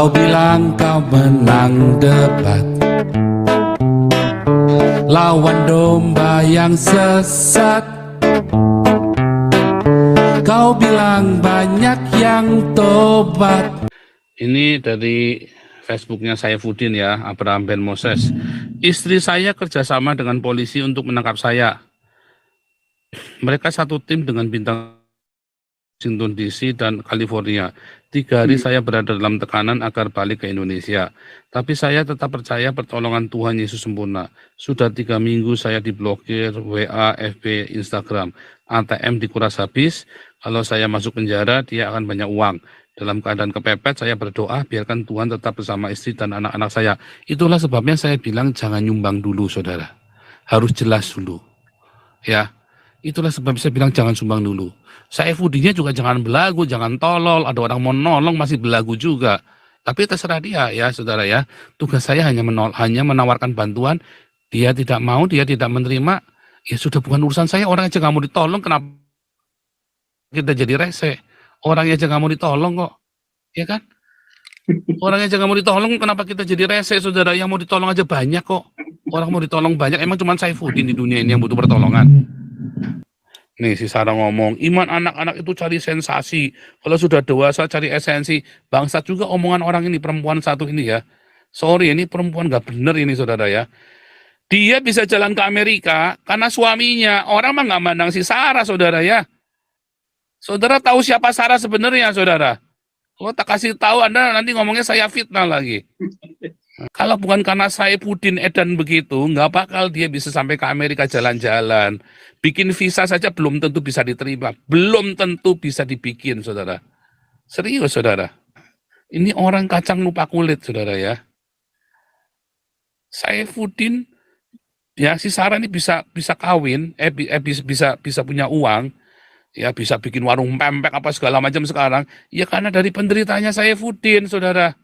Kau bilang kau menang debat, lawan domba yang sesat. Kau bilang banyak yang tobat. Ini dari Facebooknya Saifuddin ya, Abraham Ben Moses. Istri saya kerjasama dengan polisi untuk menangkap saya. Mereka satu tim dengan bintang Washington DC dan California. 3 hari saya berada dalam tekanan agar balik ke Indonesia. Tapi saya tetap percaya pertolongan Tuhan Yesus sempurna. Sudah 3 minggu saya diblokir WA, FB, Instagram. ATM dikuras habis. Kalau saya masuk penjara, dia akan banyak uang. Dalam keadaan kepepet, saya berdoa biarkan Tuhan tetap bersama istri dan anak-anak saya. Itulah sebabnya saya bilang jangan nyumbang dulu, saudara. Harus jelas dulu. Ya, itulah sebab saya bilang jangan sumbang dulu. Saifuddinnya juga jangan belagu, jangan tolol. Ada orang mau nolong masih belagu juga. Tapi terserah dia ya, saudara ya. Tugas saya hanya menawarkan bantuan. Dia tidak mau, dia tidak menerima. Ya sudah, bukan urusan saya. Orang aja nggak mau ditolong, kenapa kita jadi rese? Orang aja nggak mau ditolong kok, ya kan? Orang aja nggak mau ditolong, kenapa kita jadi rese, saudara? Yang mau ditolong aja banyak kok. Orang mau ditolong banyak, emang cuma Saifuddin di dunia ini yang butuh pertolongan. Nih si Sarah ngomong, iman anak-anak itu cari sensasi. Kalau sudah dewasa cari esensi. Bangsat juga omongan orang ini, perempuan satu ini ya. Sorry, ini perempuan gak bener ini, saudara ya. Dia bisa jalan ke Amerika karena suaminya. Orang mah gak mandang si Sarah, saudara ya. Saudara tahu siapa Sarah sebenarnya, saudara? Kalau tak kasih tahu, Anda nanti ngomongnya saya fitnah lagi. Kalau bukan karena Saifuddin edan begitu, nggak bakal dia bisa sampai ke Amerika jalan-jalan. Bikin visa saja belum tentu bisa diterima. Belum tentu bisa dibikin, saudara. Serius, saudara. Ini orang kacang lupa kulit, saudara ya. Saifuddin, ya si Sarah ini bisa kawin, bisa punya uang, ya bisa bikin warung pempek apa segala macam sekarang. Ya karena dari penderitanya Saifuddin, saudara.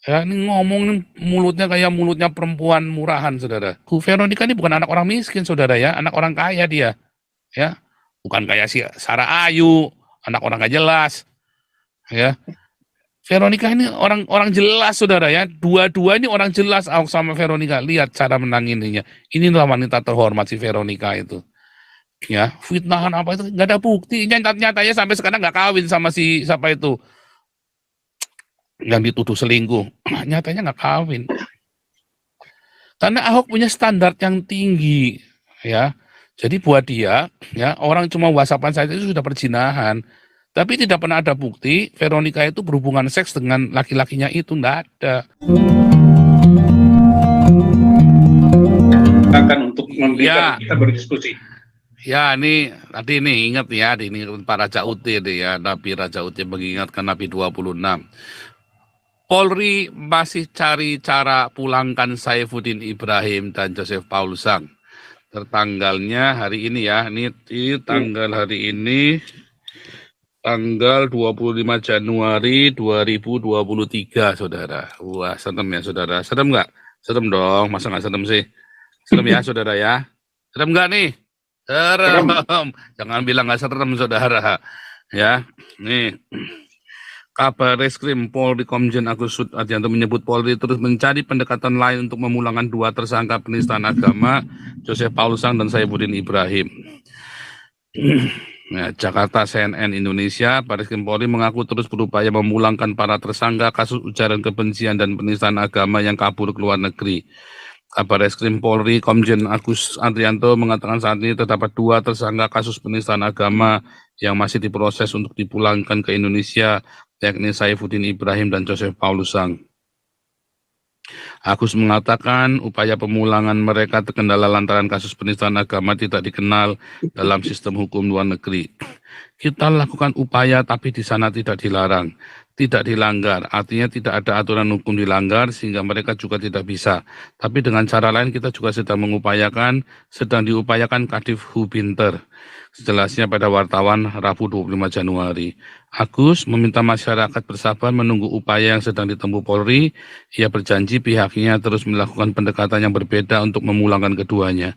Ya, ini ngomong mulutnya kayak mulutnya perempuan murahan, saudara. Bu Veronica ini bukan anak orang miskin, saudara ya, anak orang kaya dia, ya, bukan kayak si Sarah Ayu, anak orang gak jelas, ya. Veronica ini orang jelas, saudara ya. Dua-dua ini orang jelas, Ahok sama Veronica. Lihat cara menanginnya. Inilah wanita terhormat si Veronica itu. Ya, fitnahan apa itu nggak ada bukti. Nyatanya sampai sekarang nggak kawin sama si siapa itu yang dituduh selingkuh. Nyatanya nggak kawin. Karena Ahok punya standar yang tinggi, ya. Jadi buat dia, ya, orang cuma whatsappan saja itu sudah perzinahan. Tapi tidak pernah ada bukti Veronica itu berhubungan seks dengan laki-lakinya itu, enggak ada. Akan untuk memberikan kita berdiskusi. Ya, ini tadi nih ingat ya, ini Pak Raja Uti deh ya, Nabi Raja Uti mengingatkan Nabi 26. Polri masih cari cara pulangkan Saifuddin Ibrahim dan Joseph Paul Sang. Tertanggalnya hari ini ya, ini tanggal hari ini, tanggal 25 Januari 2023, saudara. Wah, serem ya, saudara. Serem nggak? Serem dong, masa nggak serem sih? Serem ya, saudara ya? Serem nggak nih? Serem. Jangan bilang nggak serem, saudara. Ya, nih. Kabar Reskrim Polri Komjen Agus Sudaryanto menyebut Polri terus mencari pendekatan lain untuk memulangkan 2 tersangka penistaan agama, Joseph Paul Sang dan Saifuddin Ibrahim. Nah, Jakarta CNN Indonesia, Barreskrim Polri mengaku terus berupaya memulangkan para tersangka kasus ujaran kebencian dan penistaan agama yang kabur ke luar negeri. Kabar Reskrim Polri Komjen Agus Sudaryanto mengatakan saat ini terdapat 2 tersangka kasus penistaan agama yang masih diproses untuk dipulangkan ke Indonesia, yakni Saifuddin Ibrahim dan Joseph Paul Sang. Agus mengatakan upaya pemulangan mereka terkendala lantaran kasus penistaan agama tidak dikenal dalam sistem hukum luar negeri. Kita lakukan upaya tapi di sana tidak dilarang, tidak dilanggar, artinya tidak ada aturan hukum dilanggar sehingga mereka juga tidak bisa. Tapi dengan cara lain kita juga sedang diupayakan Kadif Hubinter. Sejelasnya pada wartawan Rabu 25 Januari. Agus meminta masyarakat bersabar menunggu upaya yang sedang ditempuh Polri. Ia berjanji pihaknya terus melakukan pendekatan yang berbeda untuk memulangkan keduanya.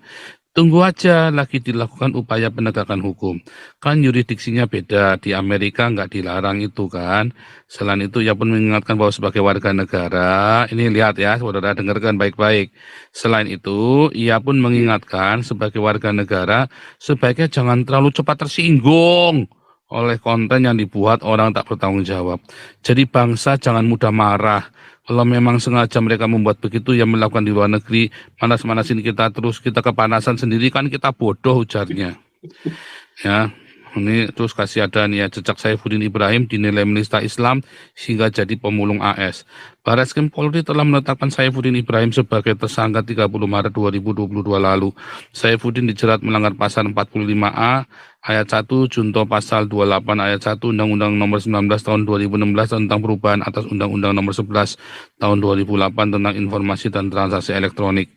Tunggu aja lagi dilakukan upaya penegakan hukum. Kan yurisdiksinya beda. Di Amerika nggak dilarang itu kan. Selain itu, ia pun mengingatkan bahwa sebagai warga negara, ini lihat ya, saudara dengarkan baik-baik. Selain itu, ia pun mengingatkan sebagai warga negara, sebaiknya jangan terlalu cepat tersinggung oleh konten yang dibuat orang tak bertanggung jawab. Jadi bangsa jangan mudah marah. Kalau memang sengaja mereka membuat begitu yang melakukan di luar negeri, manas-manasin kita terus kita kepanasan sendiri kan kita bodoh ujarnya. Ya, ini terus kasih ada nih ya, jejak Saifuddin Ibrahim dinilai menista Islam sehingga jadi pemulung AS. Barreskrim Polri telah menetapkan Saifuddin Ibrahim sebagai tersangka 30 Maret 2022 lalu. Saifuddin dijerat melanggar pasal 45A ayat 1 junto pasal 28 ayat 1 Undang-Undang Nomor 19 Tahun 2016 tentang perubahan atas Undang-Undang Nomor 11 Tahun 2008 tentang informasi dan transaksi elektronik.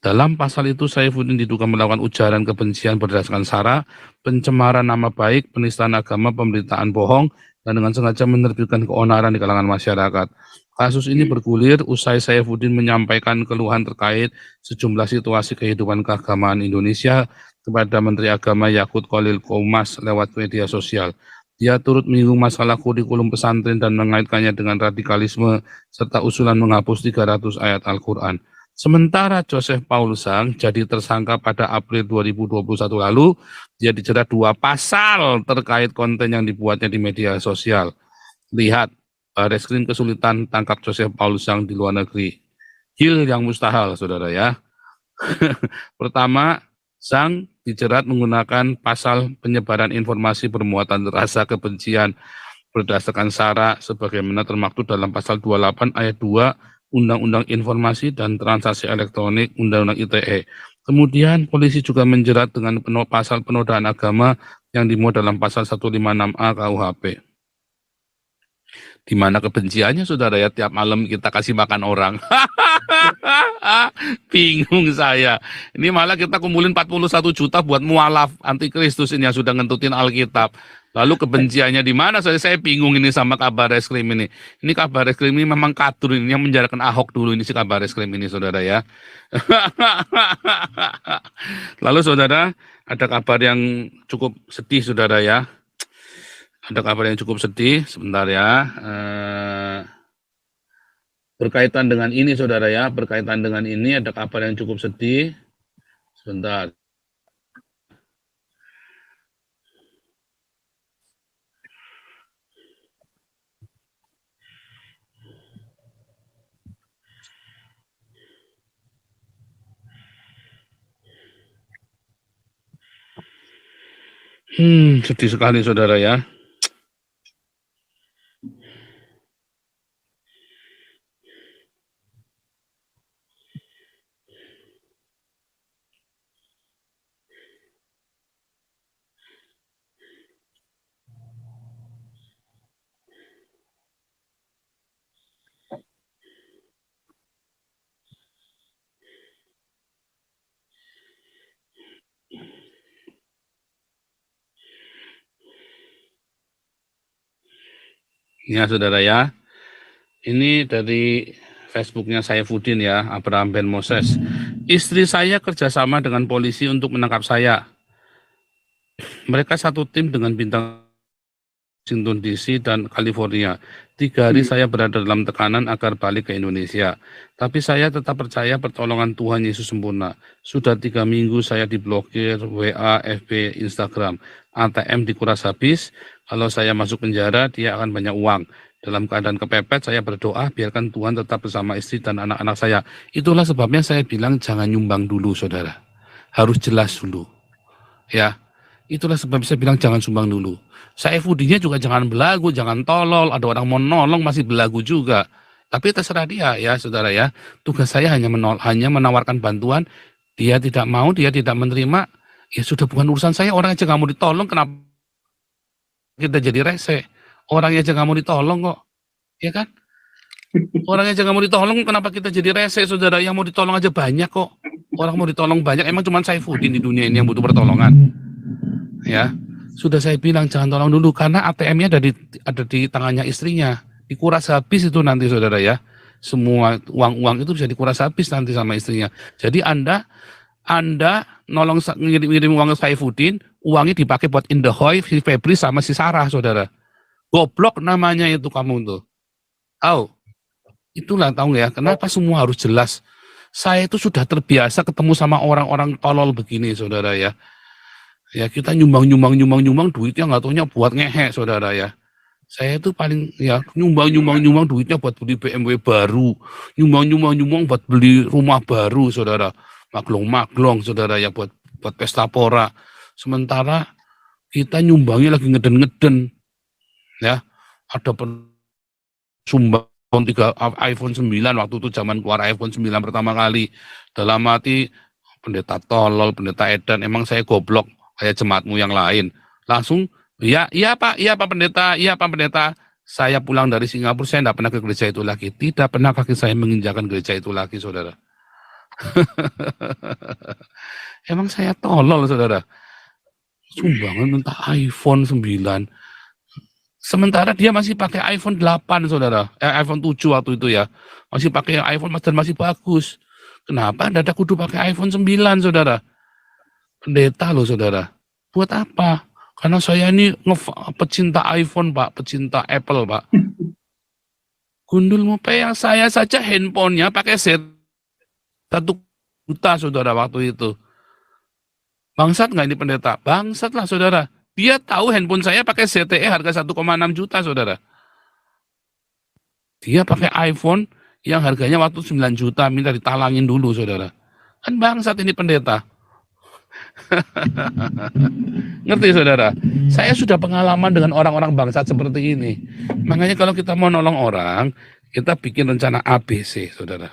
Dalam pasal itu, Saifuddin diduga melakukan ujaran kebencian berdasarkan sara, pencemaran nama baik, penistaan agama, pemberitaan bohong, dan dengan sengaja menerbitkan keonaran di kalangan masyarakat. Kasus ini bergulir usai Saifuddin menyampaikan keluhan terkait sejumlah situasi kehidupan keagamaan Indonesia kepada Menteri Agama Yakut Khalil Qomas lewat media sosial. Dia turut menyinggung masalah kurikulum pesantren dan mengaitkannya dengan radikalisme serta usulan menghapus 300 ayat Al-Quran. Sementara Joseph Paul Sang jadi tersangka pada April 2021 lalu, dia dijerat 2 pasal terkait konten yang dibuatnya di media sosial. Lihat, Barreskrim kesulitan tangkap Joseph Paul Sang di luar negeri. Hil yang mustahil, saudara ya. Pertama, Sang dijerat menggunakan pasal penyebaran informasi bermuatan rasa kebencian berdasarkan sara sebagaimana termaktub dalam pasal 28 ayat 2 Undang-Undang Informasi dan Transaksi Elektronik Undang-Undang ITE. Kemudian polisi juga menjerat dengan pasal penodaan agama yang dimuat dalam pasal 156A KUHP. Di mana kebenciannya, saudara ya, tiap malam kita kasih makan orang. Bingung saya. Ini malah kita kumpulin 41 juta buat mualaf antikristus ini yang sudah ngentutin Alkitab. Lalu kebenciannya di mana? Saya bingung ini sama kabar reskrim ini. Ini kabar reskrim ini memang kadur ini yang menjarakan Ahok dulu ini si kabar reskrim ini, saudara ya. Lalu saudara, ada kabar yang cukup sedih, saudara ya. Ada kabar yang cukup sedih, sebentar ya. Berkaitan dengan ini, saudara ya, berkaitan dengan ini ada kabar yang cukup sedih. Sebentar. Sedih sekali, saudara ya. Ya, saudara ya. Ini dari Facebooknya Saifuddin ya, Abraham Ben Moses. Istri saya kerjasama dengan polisi untuk menangkap saya. Mereka satu tim dengan bintang Washington DC dan California. 3 hari saya berada dalam tekanan agar balik ke Indonesia. Tapi saya tetap percaya pertolongan Tuhan Yesus sempurna. Sudah 3 minggu saya diblokir WA, FB, Instagram. ATM dikuras habis. Kalau saya masuk penjara, dia akan banyak uang. Dalam keadaan kepepet, saya berdoa biarkan Tuhan tetap bersama istri dan anak-anak saya. Itulah sebabnya saya bilang jangan nyumbang dulu, saudara. Harus jelas dulu. Ya, itulah sebabnya saya bilang jangan sumbang dulu. Saifuddinnya juga jangan belagu, jangan tolol. Ada orang mau nolong masih belagu juga. Tapi terserah dia ya, saudara ya. Tugas saya hanya menawarkan bantuan. Dia tidak mau, dia tidak menerima. Ya sudah, bukan urusan saya. Orang aja nggak mau ditolong, kenapa kita jadi rese? Orangnya aja nggak mau ditolong kok, ya kan? Orangnya aja nggak mau ditolong, kenapa kita jadi rese, saudara? Yang mau ditolong aja banyak kok. Orang mau ditolong banyak, emang cuma Saifuddin di dunia ini yang butuh pertolongan. Ya, sudah saya bilang jangan tolong dulu karena ATM-nya ada di tangannya istrinya. Dikuras habis itu nanti, saudara ya. Semua uang-uang itu bisa dikuras habis nanti sama istrinya. Jadi Anda Anda ngirim uang ke Saifuddin, uangnya dipakai buat Indahoy, si Febri sama si Sarah, saudara. Goblok namanya itu kamu tuh. Tahu? Itulah tahu nggak ya, kenapa semua harus jelas. Saya itu sudah terbiasa ketemu sama orang-orang tolol begini, saudara ya. Ya kita nyumbang duitnya nggak taunya buat ngehe, saudara ya. Saya itu paling ya nyumbang duitnya buat beli BMW baru, nyumbang buat beli rumah baru, saudara. Maglong, saudara ya, buat pesta pora. Sementara kita nyumbangnya lagi ngeden-ngeden, ya. Ada sumbang iPhone 9 waktu itu zaman keluar iPhone 9 pertama kali. Dalam hati, pendeta tolol, pendeta edan, emang saya goblok kayak jemaatmu yang lain. Langsung, iya Pak Pendeta, saya pulang dari Singapura, saya tidak pernah ke gereja itu lagi. Tidak pernah kaki saya menginjakan gereja itu lagi, saudara. Emang saya tolol, saudara. Sumbangan minta iPhone 9. Sementara dia masih pakai iPhone 8, saudara. iPhone 7 waktu itu ya. Masih pakai iPhone dan masih bagus. Kenapa Anda kudu pakai iPhone 9, saudara? Pendeta loh, saudara. Buat apa? Karena saya ini pecinta iPhone, Pak. Pecinta Apple, Pak. Gundul mau yang saya saja handphonenya pakai set 1 juta, saudara, waktu itu. Bangsat nggak ini pendeta? Bangsat lah, saudara. Dia tahu handphone saya pakai ZTE harga 1,6 juta, saudara. Dia pakai iPhone yang harganya waktu 9 juta, minta ditalangin dulu, saudara. Kan bangsat ini pendeta. Ngerti, saudara? Saya sudah pengalaman dengan orang-orang bangsat seperti ini. Makanya kalau kita mau nolong orang, kita bikin rencana ABC, saudara.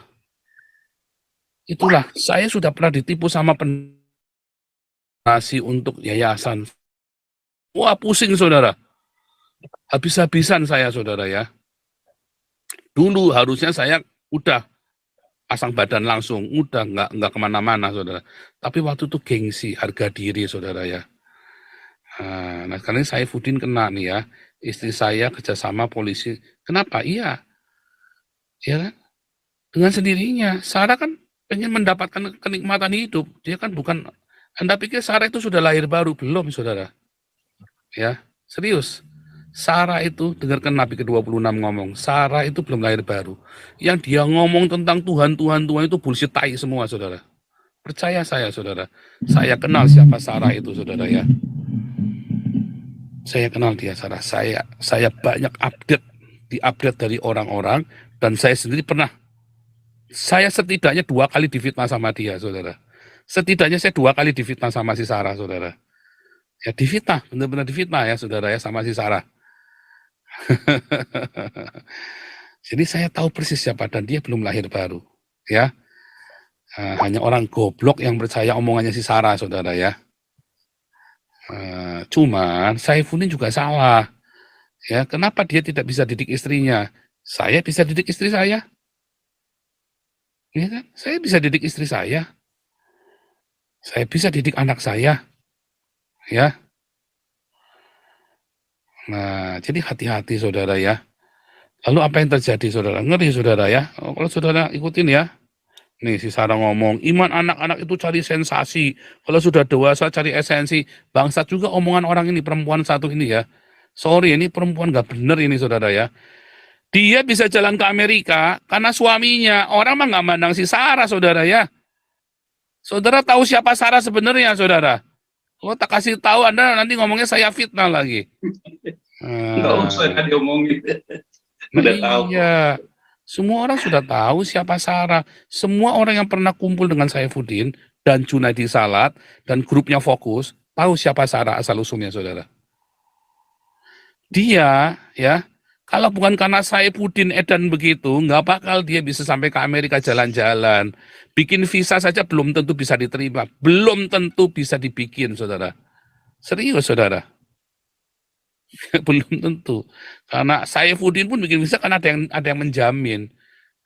Itulah, saya sudah pernah ditipu sama donasi untuk yayasan. Wah, pusing, saudara. Habis-habisan saya, saudara ya. Dulu harusnya saya udah pasang badan langsung, udah nggak kemana-mana, saudara. Tapi waktu itu gengsi, harga diri, saudara ya. Nah, sekarang Saifuddin kena nih ya. Istri saya kerjasama polisi. Kenapa? Iya. Ya kan? Dengan sendirinya. Sarah kan pengen mendapatkan kenikmatan hidup. Dia kan bukan, Anda pikir Sarah itu sudah lahir baru? Belum, saudara. Ya, serius. Sarah itu, dengarkan Nabi ke-26 ngomong, Sarah itu belum lahir baru. Yang dia ngomong tentang Tuhan itu bullshit tai semua, saudara. Percaya saya, saudara. Saya kenal siapa Sarah itu, saudara ya. Saya kenal dia, Sarah. Saya banyak diupdate dari orang-orang, dan saya sendiri pernah. Saya setidaknya 2 kali difitnah sama dia, saudara. Setidaknya saya 2 kali difitnah sama si Sarah, saudara. Ya difitnah, benar-benar difitnah ya, saudara ya, sama si Sarah. Jadi saya tahu persis siapa, dan dia belum lahir baru, ya. Hanya orang goblok yang percaya omongannya si Sarah, saudara ya. Cuman Saifuddin juga salah, ya. Kenapa dia tidak bisa didik istrinya? Saya bisa didik istri saya, ya kan? Saya bisa didik istri saya bisa didik anak saya, ya. Nah, jadi hati-hati, saudara ya. Lalu apa yang terjadi, saudara? Ngeri, saudara ya. Kalau saudara ikutin ya. Nih si Sarah ngomong, iman anak-anak itu cari sensasi. Kalau sudah dewasa cari esensi. Bangsat juga omongan orang ini, perempuan satu ini ya. Sorry, ini perempuan gak bener ini, saudara ya. Dia bisa jalan ke Amerika karena suaminya. Orang mah gak mandang si Sarah, saudara ya. Saudara tahu siapa Sarah sebenarnya, saudara? Oh, tak kasih tahu Anda nanti ngomongnya saya fitnah lagi. Nggak usah diomongin. Udah tahu. Iya, semua orang sudah tahu siapa Sarah. Semua orang yang pernah kumpul dengan Saifuddin dan Junaidi Salat dan grupnya Fokus tahu siapa Sarah asal usulnya, saudara. Dia, ya, kalau bukan karena Saifuddin edan begitu, nggak bakal dia bisa sampai ke Amerika jalan-jalan. Bikin visa saja belum tentu bisa diterima, belum tentu bisa dibikin, saudara. Serius, saudara. Belum tentu. Karena Saifuddin pun bikin visa karena ada yang menjamin.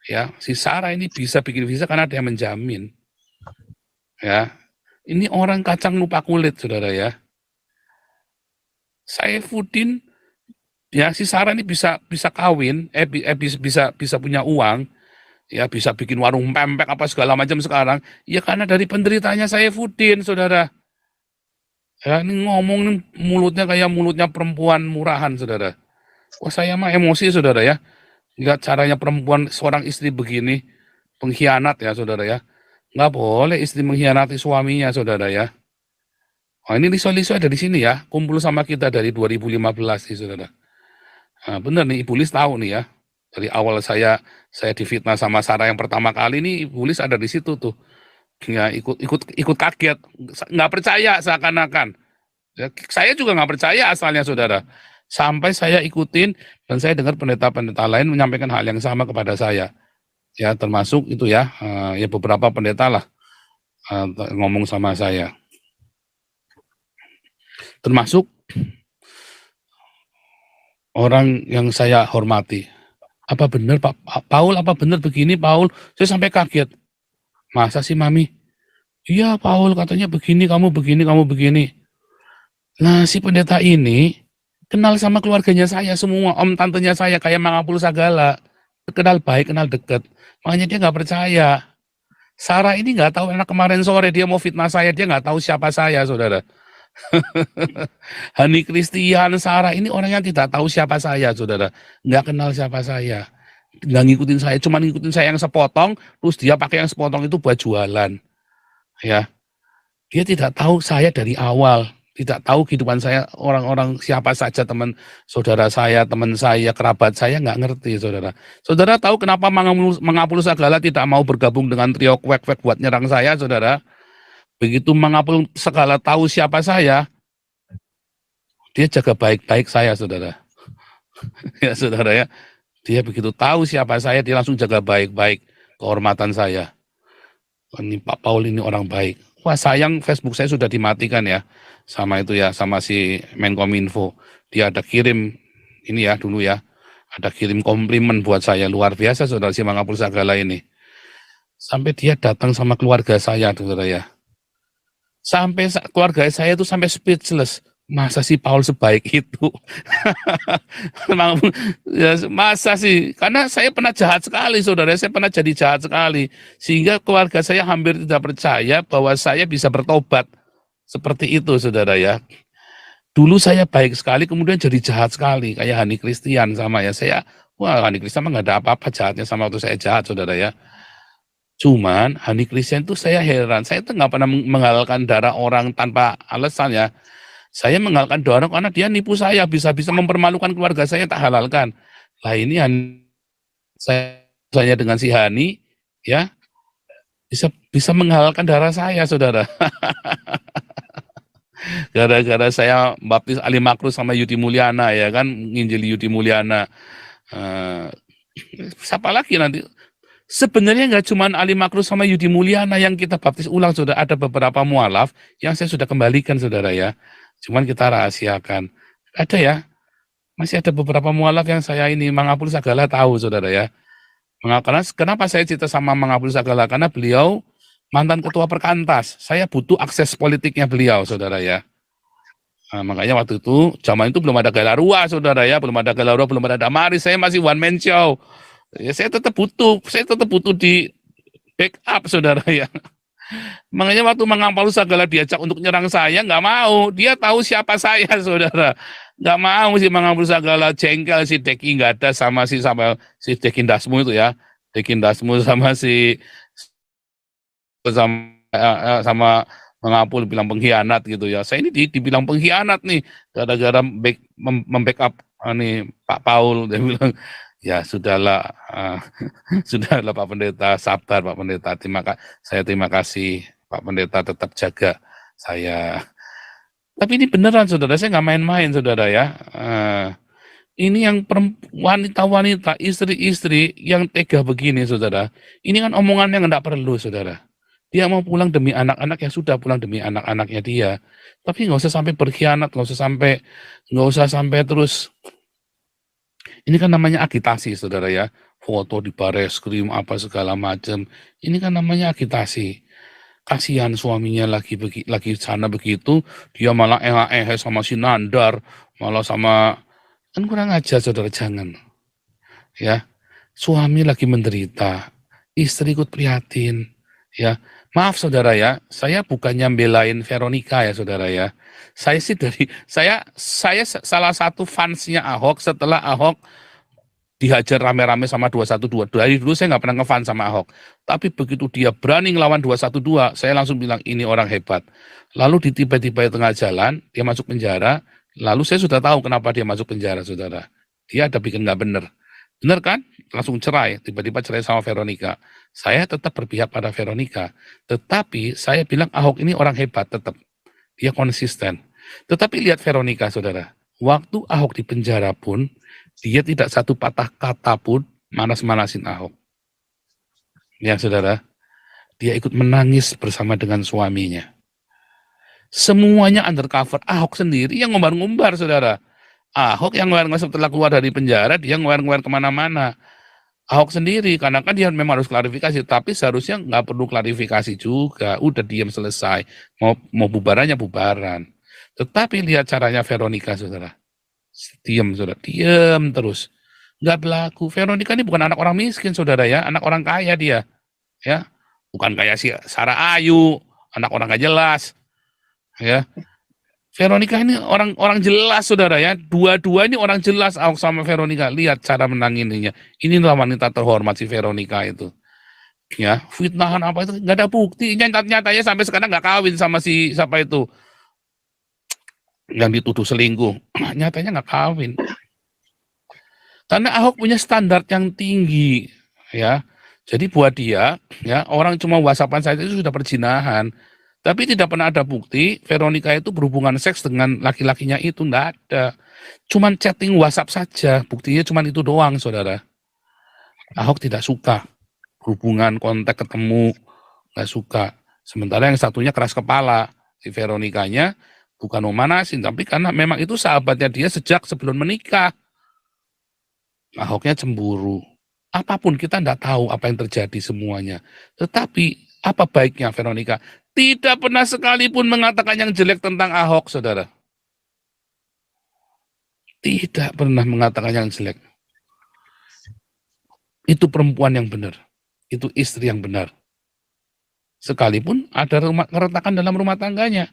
Ya, si Sarah ini bisa bikin visa karena ada yang menjamin. Ya. Ini orang kacang lupa kulit, saudara ya. Saifuddin, ya si Sarah ini bisa kawin, bisa punya uang ya bisa bikin warung pempek apa segala macam sekarang, ya karena dari penderitanya Saifuddin, saudara. Ya, ini ngomong nih mulutnya kayak mulutnya perempuan murahan, saudara. Wah, saya mah emosi, saudara ya. Lihat caranya perempuan seorang istri begini, pengkhianat ya, saudara ya. Nggak boleh istri mengkhianati suaminya, saudara ya. Wah, ini Liso-Liso ada di sini ya, kumpul sama kita dari 2015 nih, saudara. Nah, bener nih, Ibu Lis tahu nih ya. Dari awal saya difitnah sama Sarah yang pertama kali nih, Ibu Lis ada di situ tuh. Ya, ikut kaget, nggak percaya seakan-akan. Ya, saya juga nggak percaya asalnya, saudara. Sampai saya ikutin dan saya dengar pendeta-pendeta lain menyampaikan hal yang sama kepada saya. Ya, termasuk itu ya, ya beberapa pendeta lah ngomong sama saya. Termasuk orang yang saya hormati. Apa benar Pak Paul, apa benar begini Paul? Saya sampai kaget. Masa sih Mami? Iya Paul katanya begini, kamu begini, kamu begini. Nah si pendeta ini kenal sama keluarganya saya semua, om tantenya saya kayak Mangapul Sagala. Kenal baik, kenal deket. Makanya dia nggak percaya. Sarah ini nggak tahu, anak kemarin sore dia mau fitnah saya, dia nggak tahu siapa saya, saudara. Hani Christian, Sarah ini orang yang tidak tahu siapa saya, saudara. Nggak kenal siapa saya. Nggak ngikutin saya, cuma ngikutin saya yang sepotong, terus dia pakai yang sepotong itu buat jualan. Ya, dia tidak tahu saya dari awal, tidak tahu kehidupan saya, orang-orang siapa saja, teman saudara saya, teman saya, kerabat saya, nggak ngerti, saudara. Saudara tahu kenapa Mangapul Sagala tidak mau bergabung dengan trio kwek-kwek buat nyerang saya, saudara? Begitu Mangapul Sagala tahu siapa saya, dia jaga baik-baik saya, saudara. Ya, saudara ya. Dia begitu tahu siapa saya, dia langsung jaga baik-baik kehormatan saya. Ini Pak Paul ini orang baik. Wah sayang Facebook saya sudah dimatikan ya, sama itu ya, sama si Menkominfo. Dia ada kirim, ini ya dulu ya, ada kirim komplimen buat saya, luar biasa saudara si Mangapul Sagala ini. Sampai dia datang sama keluarga saya, saudara ya. Sampai keluarga saya itu sampai speechless. Masa sih Paul sebaik itu? Ya, masa sih? Karena saya pernah jahat sekali, saudara. Saya pernah jadi jahat sekali. Sehingga keluarga saya hampir tidak percaya bahwa saya bisa bertobat. Seperti itu, saudara ya. Dulu saya baik sekali, kemudian jadi jahat sekali. Kayak Hani Christian sama ya. Wah Hani Christian nggak ada apa-apa jahatnya sama waktu saya jahat, saudara ya. Cuman Hani Christian itu saya heran. Saya tuh nggak pernah menghalalkan darah orang tanpa alasan ya. Saya menghalalkan darah karena dia nipu saya, bisa-bisa mempermalukan keluarga saya, tak halalkan. Lah ini saya dengan si Hani ya bisa menghalalkan darah saya, saudara. Gara-gara saya baptis Ali Makrus sama Yudi Mulyana ya kan, nginjili Yudi Mulyana. Siapa lagi nanti? Sebenarnya nggak cuma Ali Makrus sama Yudi Mulyana yang kita baptis ulang, saudara. Ada beberapa mualaf yang saya sudah kembalikan, saudara ya. Cuman kita rahasiakan. Ada ya, masih ada beberapa mualaf yang saya ini Mangapul Sagala tahu, saudara ya. Kenapa saya cerita sama Mangapul Sagala? Karena beliau mantan ketua Perkantas. Saya butuh akses politiknya beliau, saudara ya. Nah, makanya waktu itu, zaman itu belum ada Galarua, saudara ya. Belum ada Galarua, belum ada Damaris. Saya masih one man show. Ya, saya tetap butuh di backup, saudara ya. Makanya waktu Mangapul Sagala diajak untuk nyerang saya, nggak mau. Dia tahu siapa saya, saudara. Nggak mau si Mangapul Sagala jengkel, si Deki nggak ada sama si Dekin Dasmu itu ya. Dekin Dasmu sama sama Mangapul bilang pengkhianat gitu ya. Saya ini dibilang pengkhianat nih, gara-gara membackup nih Pak Paul. Dia bilang, ya sudahlah, sudahlah Pak Pendeta, sabar Pak Pendeta. Saya terima kasih Pak Pendeta, tetap jaga saya. Tapi ini beneran, saudara, saya nggak main-main, saudara ya. Ini yang wanita-wanita, istri-istri yang tega begini, saudara. Ini kan omongan yang nggak perlu, saudara. Dia mau pulang demi anak-anak, yang sudah pulang demi anak-anaknya dia. Tapi nggak usah sampai berkhianat, nggak usah sampai terus. Ini kan namanya agitasi, saudara ya. Foto di Bareskrim, apa segala macam. Ini kan namanya agitasi. Kasihan suaminya lagi sana begitu, dia malah sama si Nandar, malah sama, kan kurang ajar, saudara, jangan. Ya, suami lagi menderita. istri ikut prihatin, ya. Maaf saudara ya, saya bukannya belain Veronica ya saudara ya. Saya sih saya salah satu fansnya Ahok setelah Ahok dihajar rame-rame sama 212. Dari dulu saya nggak pernah ngefans sama Ahok. Tapi begitu dia berani ngelawan 212, saya langsung bilang ini orang hebat. Lalu tiba-tiba di tengah jalan, dia masuk penjara. Lalu saya sudah tahu kenapa dia masuk penjara, saudara. Dia ada bikin nggak bener. Bener kan? Langsung cerai. Tiba-tiba cerai sama Veronica. Saya tetap berpihak pada Veronica. Tetapi saya bilang Ahok ini orang hebat tetap. Dia konsisten. Tetapi lihat Veronica, saudara. Waktu Ahok di penjara pun, dia tidak satu patah kata pun manas-manasin Ahok. Ya, saudara. Dia ikut menangis bersama dengan suaminya. Semuanya undercover. Ahok sendiri yang ngumbar-ngumbar, saudara. Ahok yang ngomong setelah keluar dari penjara, dia ngomong kemana-mana. Ahok sendiri, karena kan dia memang harus klarifikasi, tapi seharusnya nggak perlu klarifikasi juga. Udah diam selesai. Mau bubarannya bubaran. Tetapi lihat caranya Veronica, saudara. Diam, saudara. Diam terus. Nggak berlaku. Veronica ini bukan anak orang miskin, saudara ya. Anak orang kaya dia. Ya, bukan kayak si Sarah Ayu, anak orang nggak jelas. Ya. Veronica ini orang jelas, saudara ya. Dua-dua ini orang jelas, Ahok sama Veronica. Lihat cara menanginnya. Inilah wanita terhormat si Veronica itu. Ya, fitnahan apa itu nggak ada bukti. Nyatanya sampai sekarang nggak kawin sama si siapa itu yang dituduh selingkuh. Nyatanya nggak kawin. Karena Ahok punya standar yang tinggi, ya. Jadi buat dia, ya orang cuma WhatsAppan saja itu sudah perzinahan. Tapi tidak pernah ada bukti Veronica itu berhubungan seks dengan laki-lakinya itu, enggak ada. Cuman chatting WhatsApp saja, buktinya cuman itu doang, saudara. Ahok tidak suka hubungan kontak ketemu, nggak suka. Sementara yang satunya keras kepala, si Veronicanya bukan mau manasin, tapi karena memang itu sahabatnya dia sejak sebelum menikah. Ahoknya cemburu. Apapun kita enggak tahu apa yang terjadi semuanya. Tetapi apa baiknya Veronica? Tidak pernah sekalipun mengatakan yang jelek tentang Ahok, saudara. Tidak pernah mengatakan yang jelek. Itu perempuan yang benar. Itu istri yang benar. Sekalipun ada keretakan dalam rumah tangganya.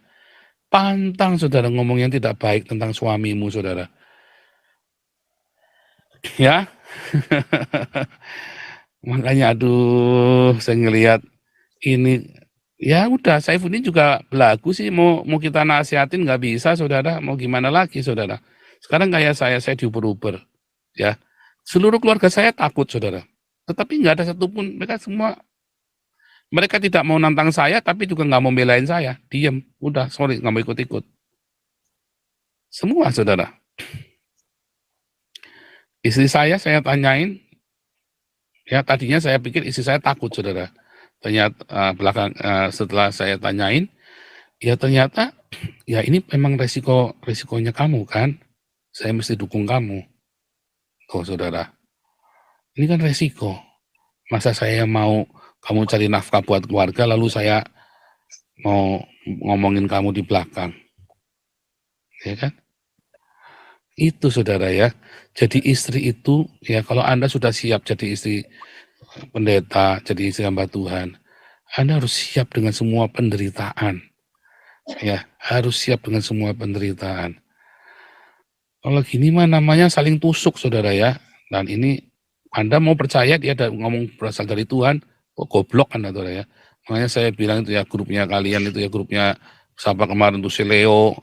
Pantang, saudara, ngomong yang tidak baik tentang suamimu, saudara. Ya. Makanya aduh, saya ngelihat ini ya udah, Saifuddin juga belagu sih, mau kita nasihatin nggak bisa, saudara. Mau gimana lagi, saudara. Sekarang kayak saya diuber-uber, ya. Seluruh keluarga saya takut, saudara. Tetapi nggak ada satupun, mereka tidak mau nantang saya, tapi juga nggak mau belain saya. Diam, udah, sorry, nggak mau ikut-ikut. Semua, saudara. Istri saya tanyain, ya tadinya saya pikir istri saya takut, saudara. Ternyata setelah saya tanyain, ya ternyata ya ini memang resikonya kamu kan, saya mesti dukung kamu. Tuh, saudara, ini kan resiko. Masa saya mau kamu cari nafkah buat keluarga, lalu saya mau ngomongin kamu di belakang, ya kan? Itu, saudara ya. Jadi istri itu, ya kalau Anda sudah siap jadi istri pendeta, jadi istri hamba Tuhan, Anda harus siap dengan semua penderitaan. Ya, harus siap dengan semua penderitaan. Kalau gini mah namanya saling tusuk, saudara ya. Dan ini Anda mau percaya dia ada ngomong berasal dari Tuhan, kok goblok Anda, saudara ya. Makanya saya bilang itu ya, grupnya kalian itu ya, grupnya siapa kemarin tuh si Leo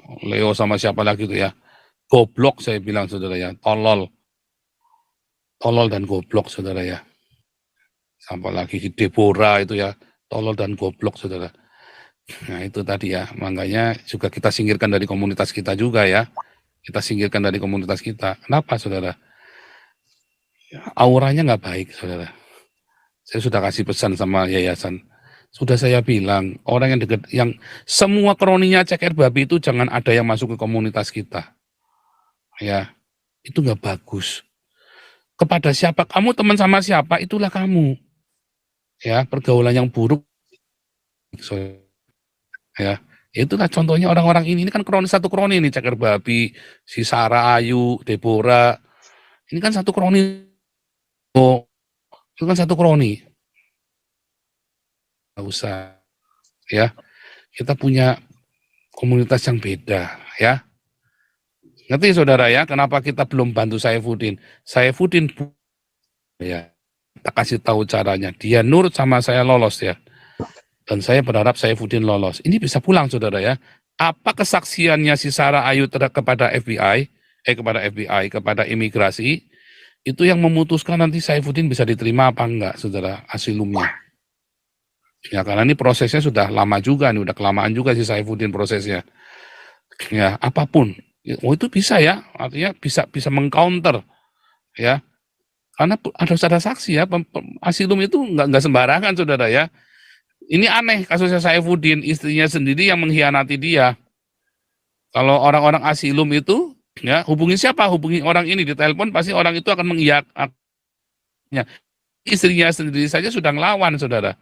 sama siapa lagi itu ya. Goblok saya bilang, saudara ya, tolol dan goblok, saudara ya. Sampai lagi Deborah itu ya, tolol dan goblok, saudara. Nah itu tadi ya, makanya juga kita singkirkan dari komunitas kita juga ya. Kita singkirkan dari komunitas kita. Kenapa, saudara? Auranya nggak baik, saudara. Saya sudah kasih pesan sama yayasan. Sudah saya bilang, orang yang dekat, yang semua kroninya ceker babi itu jangan ada yang masuk ke komunitas kita. Ya, itu nggak bagus. Kepada siapa kamu teman sama siapa, itulah kamu. Ya, pergaulan yang buruk. So, ya, itulah contohnya orang-orang ini kan satu kroni nih, ceker babi, si Sarah Ayu, Deborah. Ini kan satu kroni. Oh, itu kan satu kroni. nggak usah, ya. Kita punya komunitas yang beda, ya. Ngerti saudara ya, kenapa kita belum bantu Saifuddin? Saifuddin, ya, kita kasih tahu caranya. Dia nurut sama saya lolos ya. Dan saya berharap Saifuddin lolos. Ini bisa pulang saudara ya. Apa kesaksiannya si Sarah Ayu kepada FBI, kepada imigrasi, itu yang memutuskan nanti Saifuddin bisa diterima apa enggak, saudara, asilumnya. Ya, karena ini prosesnya sudah lama juga nih, udah kelamaan juga si Saifuddin prosesnya. Ya, apapun. Oh, itu bisa ya, artinya bisa mengcounter, ya. Karena harus ada saksi ya, asilum itu enggak sembarangan, saudara ya. Ini aneh kasusnya Saifuddin, istrinya sendiri yang mengkhianati dia. Kalau orang-orang asilum itu, ya, hubungi siapa? Hubungi orang ini, di telepon pasti orang itu akan mengiyakan. Istrinya sendiri saja sudah ngelawan, saudara.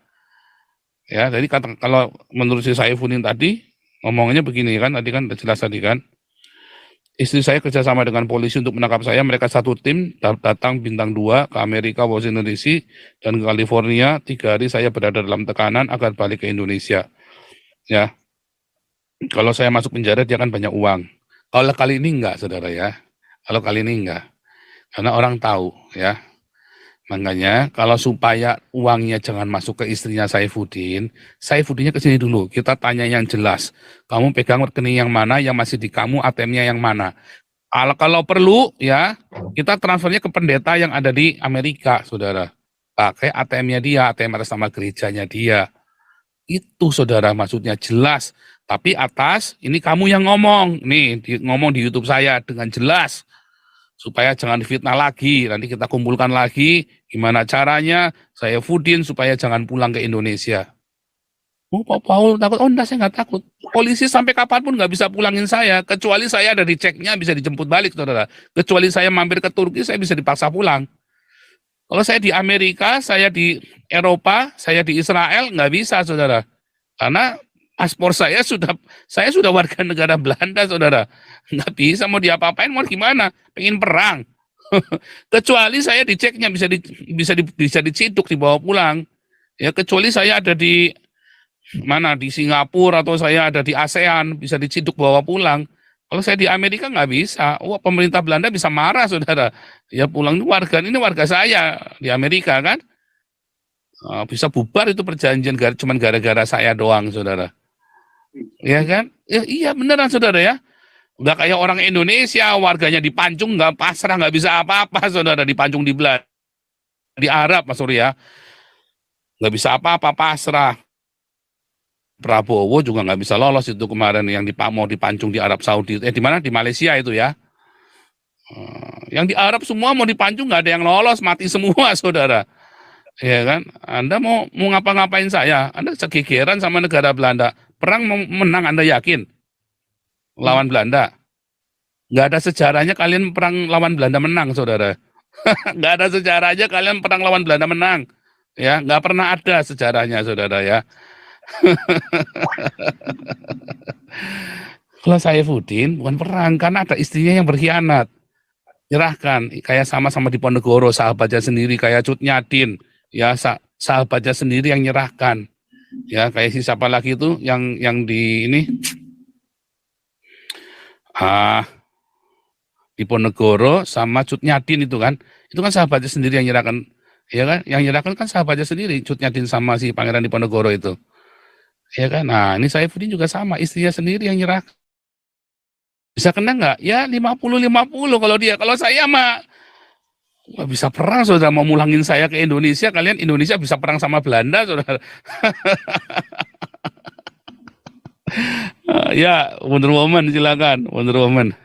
Ya, jadi kalau menurut si Saifuddin tadi, ngomongnya begini kan, tadi kan udah jelas tadi kan. Istri saya kerjasama dengan polisi untuk menangkap saya, mereka satu tim datang bintang 2 ke Amerika, Washington DC, dan ke California. 3 hari saya berada dalam tekanan agar balik ke Indonesia. Ya, kalau saya masuk penjara dia akan banyak uang. Kalau kali ini enggak, saudara ya. Kalau kali ini enggak, karena orang tahu ya. Makanya kalau supaya uangnya jangan masuk ke istrinya Saifuddinnya ke sini dulu. Kita tanya yang jelas. Kamu pegang rekening yang mana, yang masih di kamu, ATM-nya yang mana. Kalau perlu ya, kita transfernya ke pendeta yang ada di Amerika, saudara. Pakai ATM-nya dia, ATM atas nama gerejanya dia. Itu saudara maksudnya jelas. Tapi atas, ini kamu yang ngomong. Nih, ngomong di YouTube saya dengan jelas. Supaya jangan difitnah lagi, nanti kita kumpulkan lagi, gimana caranya, Saifuddin supaya jangan pulang ke Indonesia. Oh, Pak Paul takut, oh enggak, saya nggak takut. Polisi sampai kapanpun nggak bisa pulangin saya, kecuali saya ada di ceknya, bisa dijemput balik, saudara. Kecuali saya mampir ke Turki, saya bisa dipaksa pulang. Kalau saya di Amerika, saya di Eropa, saya di Israel, nggak bisa, saudara. Karena paspor saya sudah warga negara Belanda, saudara. Nggak bisa, mau diapa-apain, mau gimana? Pengen perang. Kecuali saya diceknya bisa diciduk, dibawa pulang. Ya, kecuali saya ada di mana, di Singapura atau saya ada di ASEAN, bisa diciduk bawa pulang. Kalau saya di Amerika nggak bisa. Wah, pemerintah Belanda bisa marah, saudara. Ya, pulang ini warga saya di Amerika kan. Bisa bubar itu perjanjian cuman gara-gara saya doang, saudara. Ya kan? Ya, iya beneran, saudara ya. Nggak kayak orang Indonesia, warganya dipancung, nggak pasrah, nggak bisa apa-apa, saudara. Dipancung di Arab, Mas Surya. Nggak bisa apa-apa, pasrah. Prabowo juga nggak bisa lolos itu kemarin yang mau dipancung di Arab Saudi. Di mana? Di Malaysia itu ya. Yang di Arab semua mau dipancung, nggak ada yang lolos, mati semua, saudara. Ya kan? Anda mau ngapa-ngapain saya? Anda segegeran sama negara Belanda. Perang menang, Anda yakin? Lawan Belanda. Nggak ada sejarahnya kalian perang lawan Belanda menang, saudara. Nggak ada sejarahnya kalian perang lawan Belanda menang. Ya, nggak pernah ada sejarahnya, saudara ya. Kalau Saifuddin bukan perang, karena ada istrinya yang berkhianat. Nyerahkan, kayak sama-sama di Ponegoro, sahabatnya sendiri, kayak Cut Nyadin. Ya, sahabatnya sendiri yang nyerahkan. Ya, kayak si siapa lagi itu yang di ini di Ponegoro sama Cut Nyadin itu kan sahabatnya sendiri yang nyerahkan, ya kan, yang nyerahkan kan sahabatnya sendiri, Cut Nyadin sama si pangeran di Ponegoro itu, ya kan. Nah, ini Saifuddin juga sama, istrinya sendiri yang nyerahkan. Bisa kena nggak? Ya 50-50 kalau saya mah nggak bisa perang, saudara. Mau mulangin saya ke Indonesia, kalian Indonesia bisa perang sama Belanda, saudara. Ya, Wonder Woman, silakan, Wonder Woman.